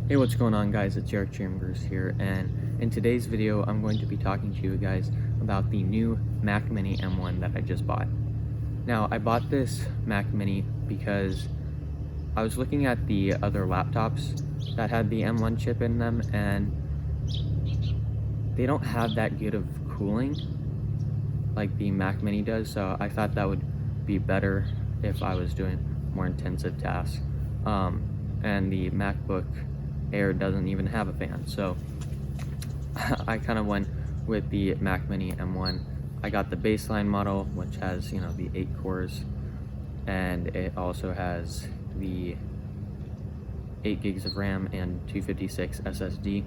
Hey, what's going on, guys? It's Eric Chambers here, and in today's video I'm going to be talking to you guys about the new Mac Mini M1 that I just bought. Now, I bought this Mac Mini because I was looking at the other laptops that had the M1 chip in them, and they don't have that good of cooling like the Mac Mini does, so I thought that would be better if I was doing more intensive tasks. And the MacBook Air doesn't even have a fan, so I kind of went with the Mac Mini M1. I got the baseline model, which has, the 8 cores, and it also has the 8 gigs of RAM and 256 SSD.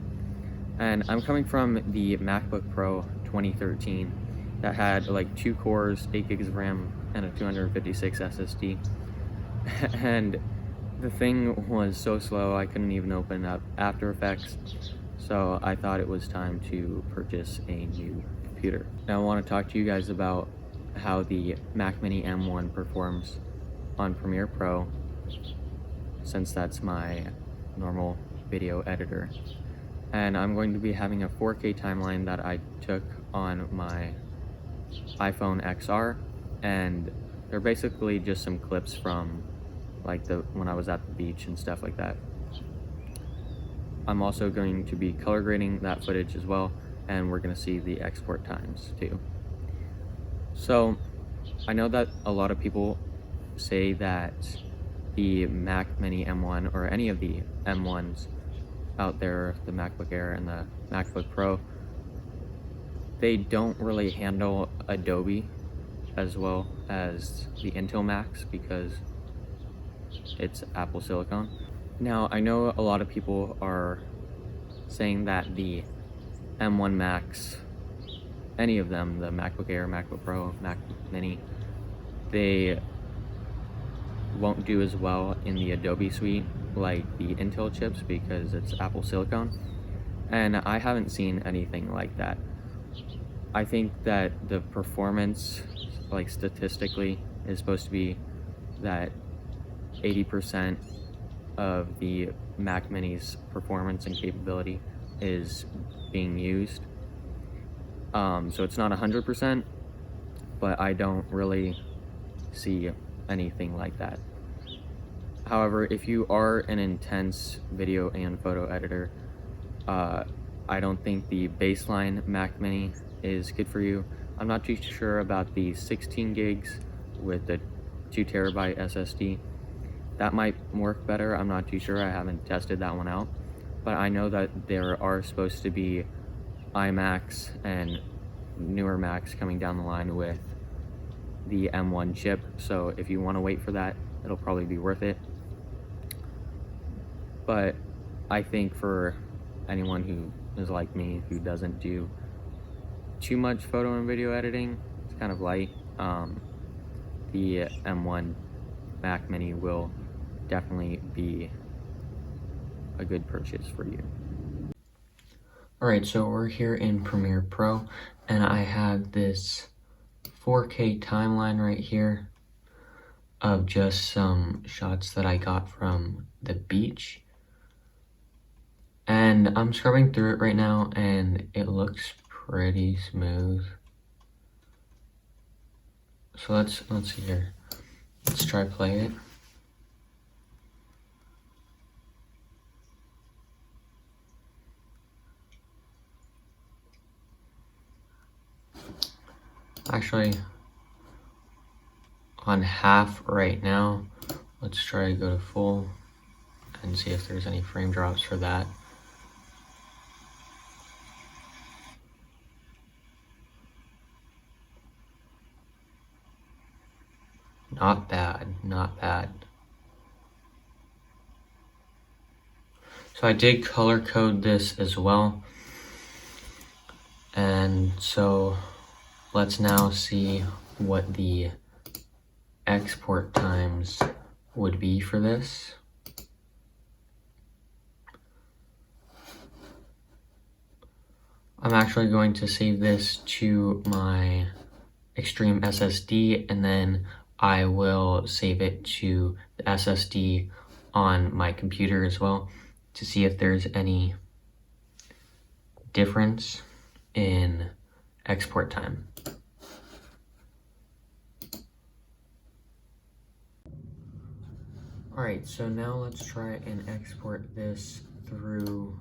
And I'm coming from the MacBook Pro 2013 that had like 2 cores, 8 gigs of RAM, and a 256 SSD. And the thing was so slow I couldn't even open up After Effects, so I thought it was time to purchase a new computer. Now I want to talk to you guys about how the Mac Mini M1 performs on Premiere Pro, since that's my normal video editor. And I'm going to be having a 4K timeline that I took on my iPhone XR, and they're basically just some clips from like when I was at the beach and stuff like that. I'm also going to be color grading that footage as well, and we're going to see the export times too. So I know that a lot of people say that the Mac Mini M1 or any of the M1s out there, the MacBook Air and the MacBook Pro, they don't really handle Adobe as well as the Intel Macs because it's Apple Silicon. Now, I know a lot of people are saying that the M1 Macs, any of them, the MacBook Air, MacBook Pro, Mac Mini, they won't do as well in the Adobe suite like the Intel chips because it's Apple Silicon. And I haven't seen anything like that. I think that the performance, like statistically, is supposed to be that 80% of the Mac Mini's performance and capability is being used. So it's not 100%, but I don't really see anything like that. However, if you are an intense video and photo editor, I don't think the baseline Mac Mini is good for you. I'm not too sure about the 16 gigs with the 2 terabyte SSD. That might work better. I'm not too sure. I haven't tested that one out. But I know that there are supposed to be iMacs and newer Macs coming down the line with the M1 chip. So if you want to wait for that, it'll probably be worth it. But I think for anyone who is like me, who doesn't do too much photo and video editing, it's kind of light, the M1 Mac Mini will definitely be a good purchase for you. Alright, so we're here in Premiere Pro, and I have this 4K timeline right here of just some shots that I got from the beach. And I'm scrubbing through it right now, and it looks pretty smooth. So let's see here. Let's try play it. Actually, on half right now. Let's try to go to full and see if there's any frame drops for that. Not bad, not bad. So I did color code this as well. And so let's now see what the export times would be for this. I'm actually going to save this to my Extreme SSD, and then I will save it to the SSD on my computer as well to see if there's any difference in export time. Alright, so now let's try and export this through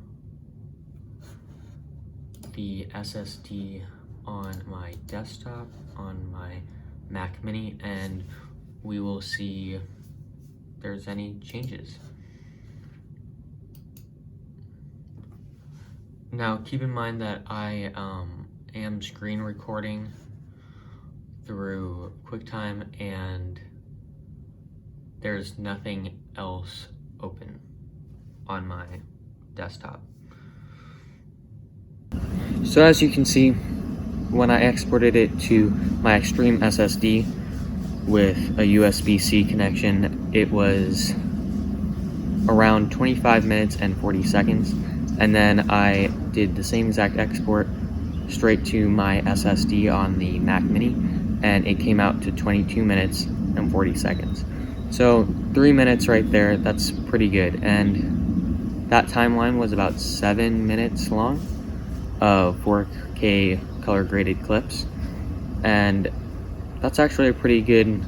the SSD on my desktop, on my Mac Mini, and we will see if there's any changes. Now keep in mind that I am screen recording through QuickTime and there's nothing else open on my desktop. So as you can see, when I exported it to my Extreme SSD with a USB-C connection, it was around 25 minutes and 40 seconds. And then I did the same exact export straight to my SSD on the Mac Mini, and it came out to 22 minutes and 40 seconds. So 3 minutes right there, that's pretty good. And that timeline was about 7 minutes long of 4K color graded clips. And that's actually a pretty good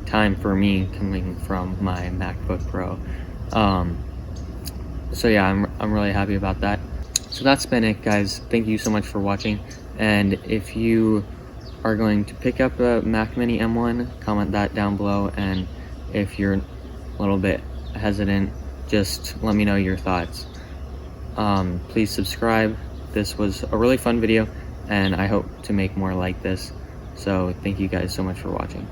time for me coming from my MacBook Pro. So yeah, I'm really happy about that. So that's been it, guys. Thank you so much for watching. And if you are going to pick up a Mac Mini M1, comment that down below. And if you're a little bit hesitant, just let me know your thoughts. Please subscribe. This was a really fun video, and I hope to make more like this. So thank you guys so much for watching.